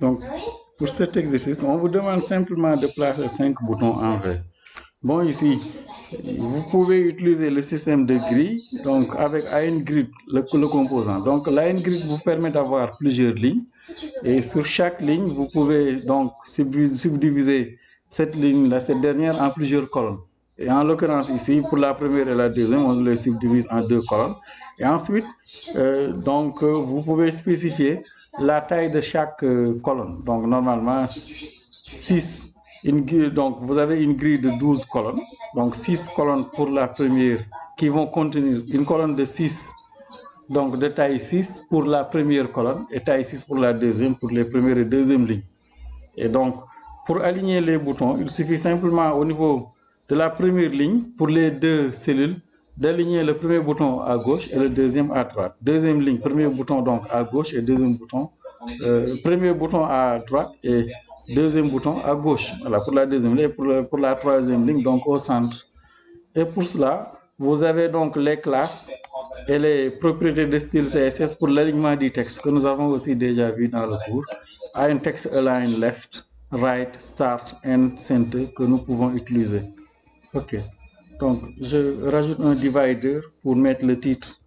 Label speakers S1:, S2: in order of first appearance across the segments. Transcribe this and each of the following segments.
S1: Donc, pour cet exercice, on vous demande simplement de placer 5 boutons en V. Bon, ici, vous pouvez utiliser le système de grille, donc avec line grid, le composant. Donc, line grid vous permet d'avoir plusieurs lignes. Et sur chaque ligne, vous pouvez donc subdiviser cette ligne-là, cette dernière, en plusieurs colonnes. Et en l'occurrence ici, pour la première et la deuxième, on les subdivise en 2 colonnes. Et ensuite, vous pouvez spécifier la taille de chaque colonne. Donc, normalement, 6. Donc, vous avez une grille de 12 colonnes. Donc, 6 colonnes pour la première qui vont contenir une colonne de 6, donc de taille 6 pour la première colonne et taille 6 pour la deuxième, pour les premières et deuxièmes lignes. Et donc, pour aligner les boutons, il suffit simplement au niveau de la première ligne, pour les 2 cellules, d'aligner le premier bouton à gauche et le deuxième à droite. Deuxième ligne, premier bouton donc à gauche et deuxième bouton, premier bouton à droite et deuxième bouton à gauche. Voilà, pour la deuxième ligne, pour la troisième ligne, donc au centre. Et pour cela, vous avez donc les classes et les propriétés de style CSS pour l'alignement du texte que nous avons aussi déjà vu dans le cours. À un text align left, right, start and center que nous pouvons utiliser. Ok. Donc, je rajoute un divider pour mettre le titre.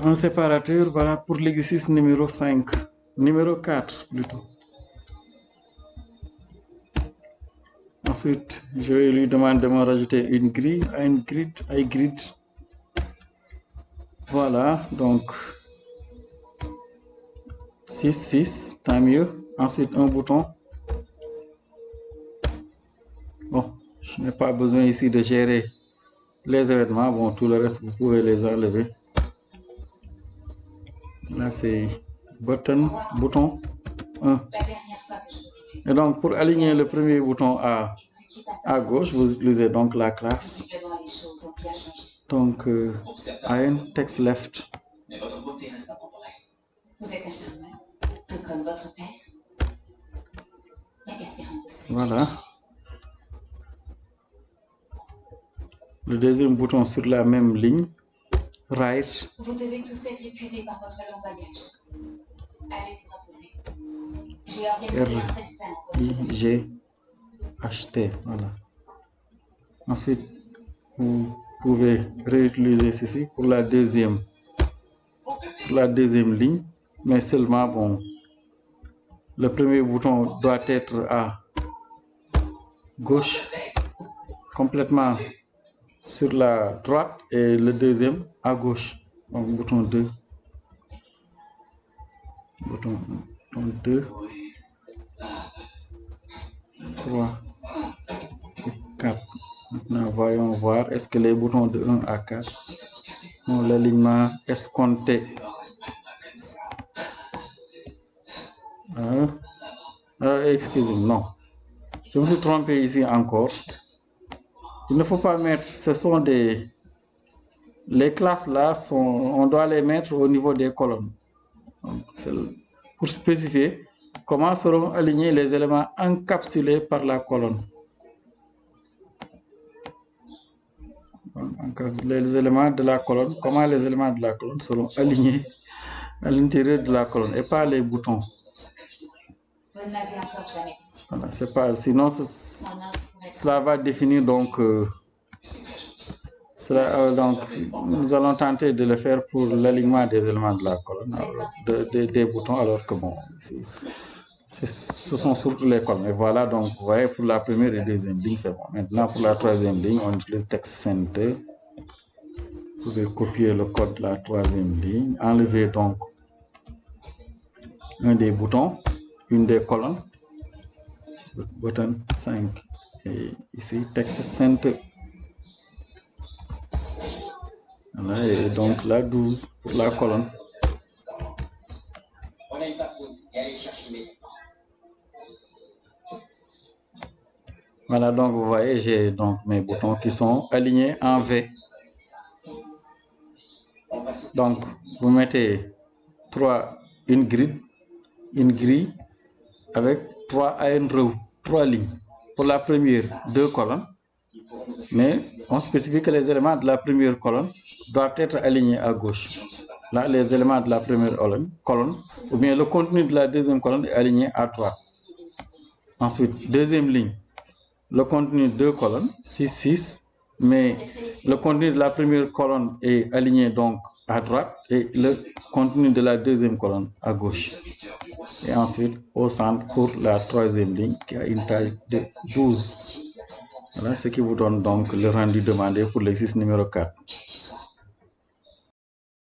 S1: Un séparateur, voilà pour l'exercice numéro 5. Numéro 4 plutôt. Ensuite, je vais lui demander de me rajouter une grille, iGrid. Voilà, donc 6, 6, tant mieux. Ensuite, un bouton. Bon, je n'ai pas besoin ici de gérer les événements. Bon, tout le reste, vous pouvez les enlever. Là, c'est bouton 1. Et donc, pour aligner le premier bouton à gauche, vous utilisez donc la classe. Donc, un text left. Mais votre beauté reste intemporelle. Vous êtes un charmeur, tout comme votre père. Mais espérons que c'est... Voilà. Le deuxième bouton sur la même ligne, right. Vous devez tous être épuisés par votre long bagage. Allez vous reposer. J'ai organisé un festin pour R-I-G-H-T, voilà. Ensuite, vous pouvez réutiliser ceci pour la deuxième ligne, mais seulement, bon, le premier bouton doit être à gauche, complètement sur la droite, et le deuxième à gauche. Donc, bouton 2. Bouton 2, 3 et 4. Maintenant, voyons voir, est-ce que les boutons de 1 à 4 ont l'alignement escompté. Excusez-moi, non. Je me suis trompé ici encore. Il ne faut pas mettre, ce sont des... Les classes là, on doit les mettre au niveau des colonnes. Donc, pour spécifier comment seront alignés les éléments encapsulés par la colonne. Les éléments de la colonne, comment les éléments de la colonne seront alignés à l'intérieur de la colonne et pas les boutons. Voilà, c'est pas, sinon cela va définir donc, donc nous allons tenter de le faire pour l'alignement des éléments de la colonne, des boutons, alors que bon, ce sont surtout les colonnes. Et voilà, donc vous voyez, pour la première et deuxième ligne, c'est bon. Maintenant, pour la troisième ligne, on utilise text center. Vous pouvez copier le code de la troisième ligne, enlever donc un des boutons, une des colonnes, button 5, et ici text center. Voilà, et donc là 12 pour la colonne. Voilà, donc vous voyez, j'ai donc mes boutons qui sont alignés en V. Donc vous mettez une grille avec 3 iron rows, 3 lignes. Pour la première, 2 colonnes, mais on spécifie que les éléments de la première colonne doivent être alignés à gauche. là, les éléments de la première colonne, ou bien le contenu de la deuxième colonne est aligné à droite. Ensuite, deuxième ligne, le contenu de deux colonnes, 6, 6, mais le contenu de la première colonne est aligné donc à droite et le contenu de la deuxième colonne à gauche. Et ensuite, au centre, pour la troisième ligne qui a une taille de 12. Voilà ce qui vous donne donc le rendu demandé pour l'exercice numéro 4.